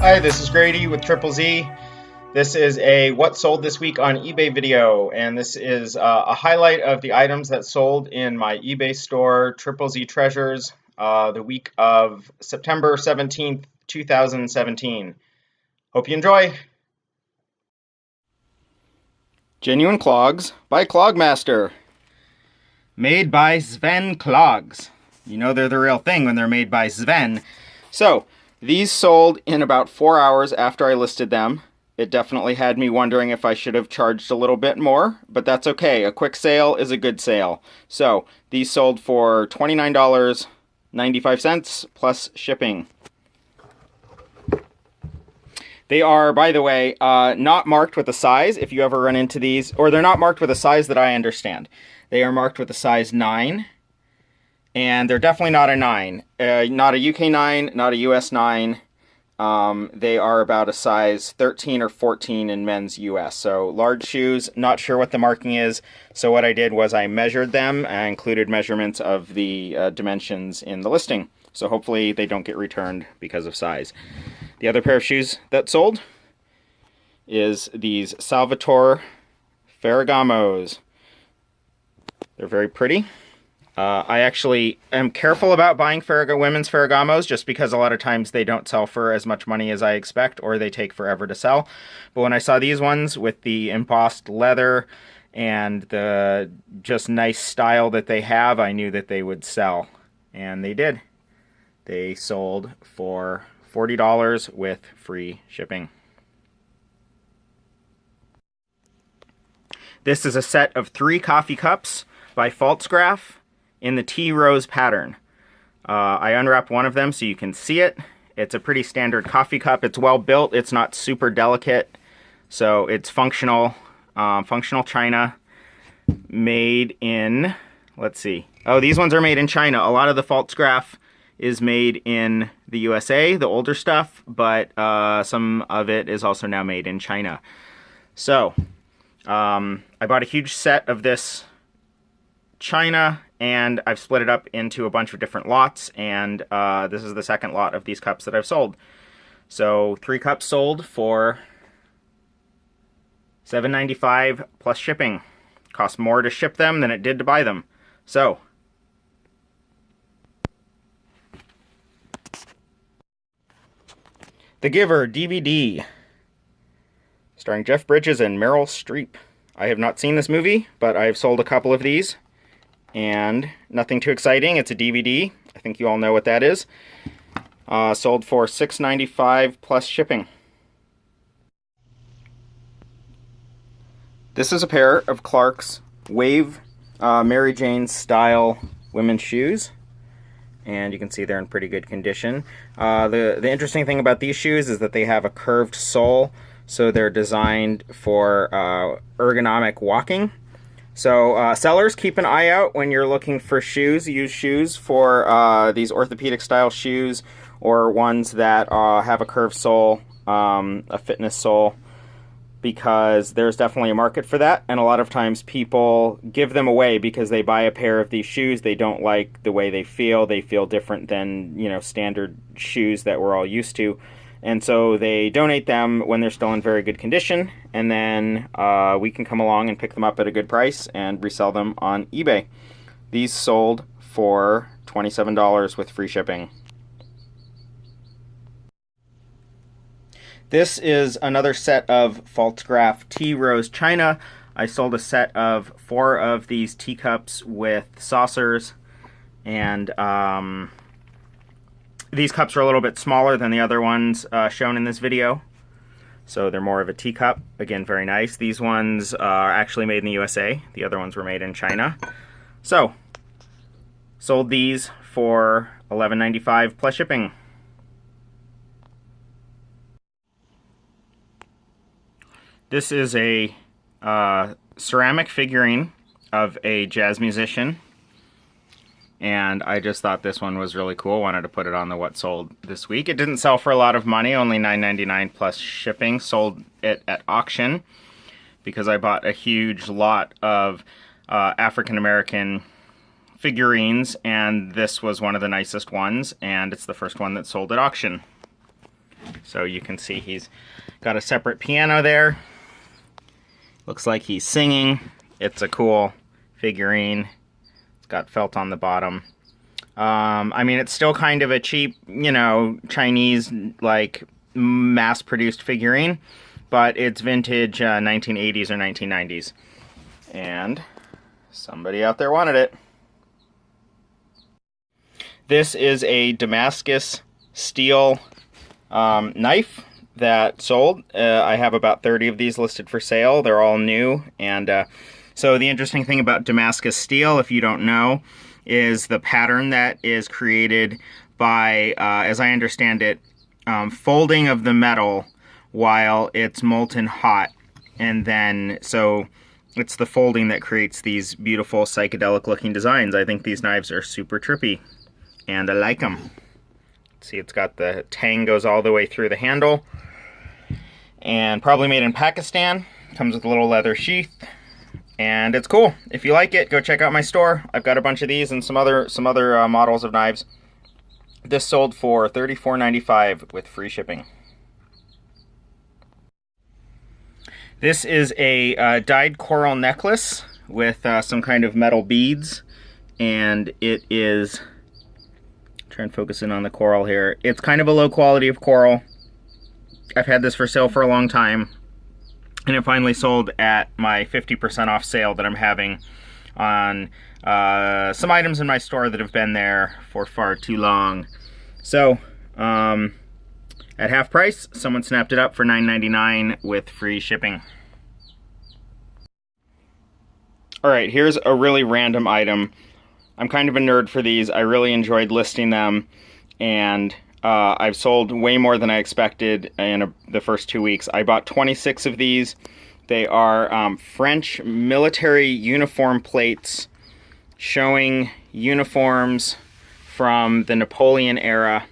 Hi, this is Grady with Triple Z. This is a what sold this week on eBay video, and this is a highlight of the items that sold in my eBay store, Triple Z Treasures, the week of September 17th, 2017. Hope you enjoy. Genuine Clogs by Clogmaster. Made by Sven Clogs. You know they're the real thing when they're made by Sven. So, these sold in about 4 hours after I listed them. It definitely had me wondering if I should have charged a little bit more, but that's okay. A quick sale is a good sale. So, these sold for $29.95 plus shipping. They are, by the way, not marked with a size if you ever run into these, or they're not marked with a size that I understand. They are marked with a size 9. And they're definitely not a 9. Not a UK 9, not a US 9. They are about a size 13 or 14 in men's US. So large shoes, not sure what the marking is. So what I did was I measured them. I included measurements of the dimensions in the listing. So hopefully they don't get returned because of size. The other pair of shoes that sold is these Salvatore Ferragamos. They're very pretty. I actually am careful about buying women's Ferragamos just because a lot of times they don't sell for as much money as I expect, or they take forever to sell. But when I saw these ones with the embossed leather and the just nice style that they have, I knew that they would sell. And they did. They sold for $40 with free shipping. This is a set of 3 coffee cups by Pfaltzgraff in the tea rose pattern. I unwrapped one of them so you can see it. It's a pretty standard coffee cup. It's well built. It's not super delicate. So it's functional. Functional china. Made in, let's see. Oh, these ones are made in China. A lot of the Pfaltzgraff is made in the USA, the older stuff, but some of it is also now made in China. So, I bought a huge set of this china, and I've split it up into a bunch of different lots, and this is the second lot of these cups that I've sold. So 3 cups sold for $7.95 plus shipping. Cost more to ship them than it did to buy them. So, The Giver DVD, starring Jeff Bridges and Meryl Streep. I have not seen this movie, but I've sold a couple of these. And nothing too exciting. It's a DVD. I think you all know what that is. Sold for $6.95 plus shipping. This is a pair of Clark's Wave Mary Jane style women's shoes. And you can see they're in pretty good condition. The interesting thing about these shoes is that they have a curved sole. So they're designed for ergonomic walking. So sellers, keep an eye out when you're looking for shoes. Use shoes for these orthopedic style shoes, or ones that have a curved sole, a fitness sole, because there's definitely a market for that. And a lot of times people give them away because they buy a pair of these shoes. They don't like the way they feel. They feel different than, standard shoes that we're all used to. And so they donate them when they're still in very good condition, and then we can come along and pick them up at a good price and resell them on eBay. These sold for $27 with free shipping. This is another set of Pfaltzgraff tea rose china. I sold a set of 4 of these teacups with saucers, and these cups are a little bit smaller than the other ones shown in this video. So they're more of a teacup. Again, very nice. These ones are actually made in the USA. The other ones were made in China. So, sold these for $11.95 plus shipping. This is a ceramic figurine of a jazz musician. And I just thought this one was really cool. Wanted to put it on the what sold this week. It didn't sell for a lot of money, only $9.99 plus shipping. Sold it at auction because I bought a huge lot of African American figurines, and this was one of the nicest ones, and it's the first one that sold at auction. So you can see he's got a separate piano there. Looks like he's singing. It's a cool figurine. It's got felt on the bottom. I mean, it's still kind of a cheap, you know, Chinese, like, mass-produced figurine, but it's vintage 1980s or 1990s. And somebody out there wanted it. This is a Damascus steel knife that sold. I have about 30 of these listed for sale. They're all new. And so the interesting thing about Damascus steel, if you don't know, is the pattern that is created by, as I understand it, folding of the metal while it's molten hot. And then, so it's the folding that creates these beautiful psychedelic looking designs. I think these knives are super trippy, and I like them. See, it's got the tang goes all the way through the handle, and probably made in Pakistan. Comes with a little leather sheath, and it's cool. If you like it, go check out my store. I've got a bunch of these and some other models of knives. This sold for $34.95 with free shipping. This is a dyed coral necklace with some kind of metal beads, and it is, try and focus in on the coral here. It's kind of a low quality of coral. I've had this for sale for a long time, and it finally sold at my 50% off sale that I'm having on some items in my store that have been there for far too long. So, at half price, someone snapped it up for $9.99 with free shipping. Alright, here's a really random item. I'm kind of a nerd for these. I really enjoyed listing them, and I've sold way more than I expected in the first 2 weeks. I bought 26 of these. They are French military uniform plates showing uniforms from the Napoleon era.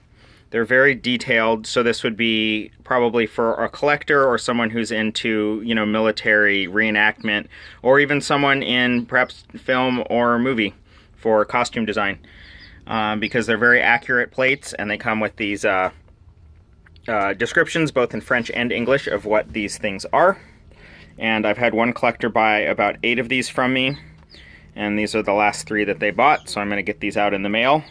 They're very detailed, so this would be probably for a collector or someone who's into, you know, military reenactment, or even someone in perhaps film or movie for costume design, because they're very accurate plates, and they come with these descriptions both in French and English of what these things are. And I've had one collector buy about 8 of these from me, and these are the last 3 that they bought, so I'm going to get these out in the mail.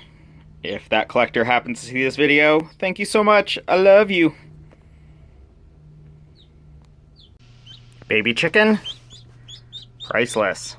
If that collector happens to see this video, thank you so much. I love you. Baby chicken, priceless.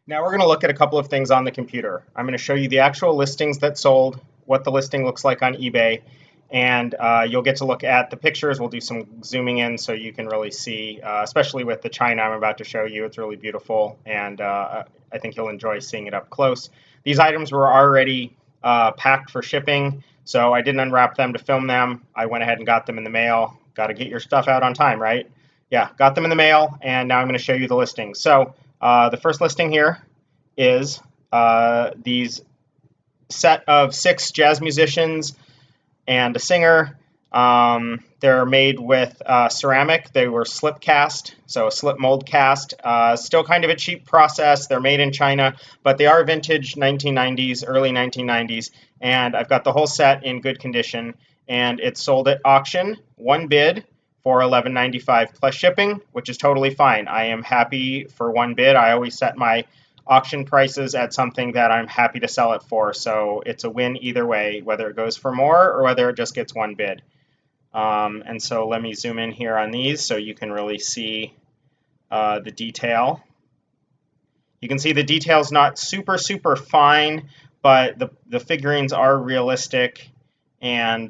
Now we're going to look at a couple of things on the computer. I'm going to show you the actual listings that sold, what the listing looks like on eBay, and you'll get to look at the pictures. We'll do some zooming in so you can really see, especially with the china I'm about to show you. It's really beautiful, and I think you'll enjoy seeing it up close. These items were already packed for shipping, so I didn't unwrap them to film them. I went ahead and got them in the mail. Got to get your stuff out on time, right? Yeah, got them in the mail, and now I'm going to show you the listings. So the first listing here is these set of 6 jazz musicians and a singer. They're made with ceramic. They were slip cast, so a slip mold cast. Still kind of a cheap process. They're made in China, but they are vintage 1990s, early 1990s, and I've got the whole set in good condition, and it's sold at auction, one bid, for $11.95 plus shipping, which is totally fine. I am happy for one bid. I always set my auction prices at something that I'm happy to sell it for, so it's a win either way, whether it goes for more or whether it just gets one bid. And so let me zoom in here on these so you can really see the detail. You can see the detail's not super fine, but the figurines are realistic, and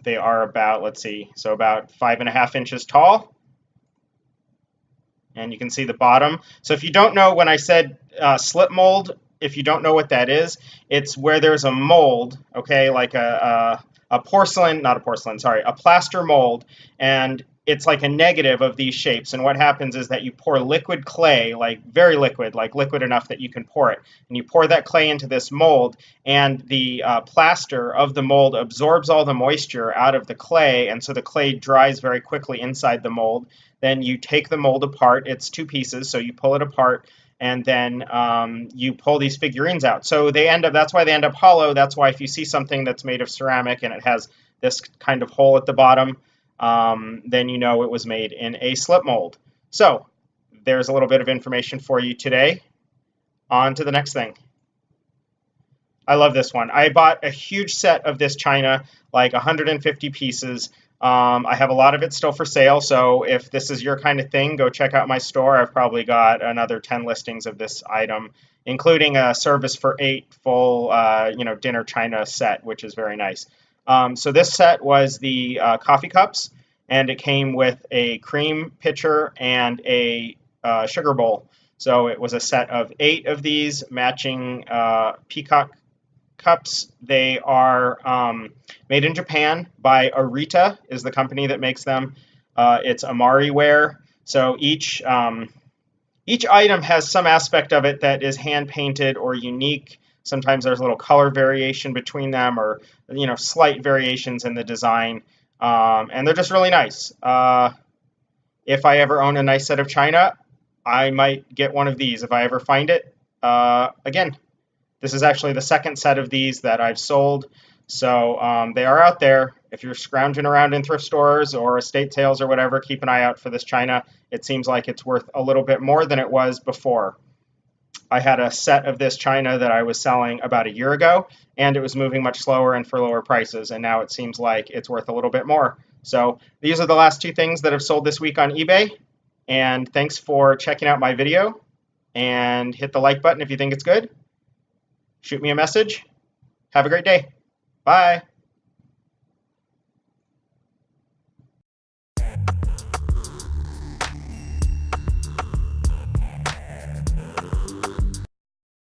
they are about, let's see, so about 5.5 inches tall. And you can see the bottom. So if you don't know, when I said slip mold, if you don't know what that is, it's where there's a mold, okay, like a porcelain, not a porcelain, sorry, a plaster mold, and it's like a negative of these shapes. And what happens is that you pour liquid clay, like very liquid, like liquid enough that you can pour it. And you pour that clay into this mold, and the plaster of the mold absorbs all the moisture out of the clay, and so the clay dries very quickly inside the mold. Then you take the mold apart. It's 2 pieces, so you pull it apart, and then you pull these figurines out. So that's why they end up hollow. That's why if you see something that's made of ceramic and it has this kind of hole at the bottom, then you know it was made in a slip mold. So there's a little bit of information for you today. On to the next thing. I love this one. I bought a huge set of this china, like 150 pieces. I have a lot of it still for sale, so if this is your kind of thing, go check out my store. I've probably got another 10 listings of this item, including a service for 8 full, dinner china set, which is very nice. So this set was the coffee cups, and it came with a cream pitcher and a sugar bowl. So it was a set of 8 of these matching peacock cups. They are made in Japan by Arita is the company that makes them. It's Amari ware. So each item has some aspect of it that is hand painted or unique. Sometimes there's a little color variation between them, or slight variations in the design, and they're just really nice. If I ever own a nice set of china, I might get one of these if I ever find it. Again, this is actually the second set of these that I've sold, so they are out there. If you're scrounging around in thrift stores or estate sales or whatever, keep an eye out for this china. It seems like it's worth a little bit more than it was before. I had a set of this china that I was selling about a year ago, and it was moving much slower and for lower prices, and now it seems like it's worth a little bit more. So these are the last 2 things that have sold this week on eBay, and thanks for checking out my video, and hit the like button if you think it's good. Shoot me a message. Have a great day. Bye.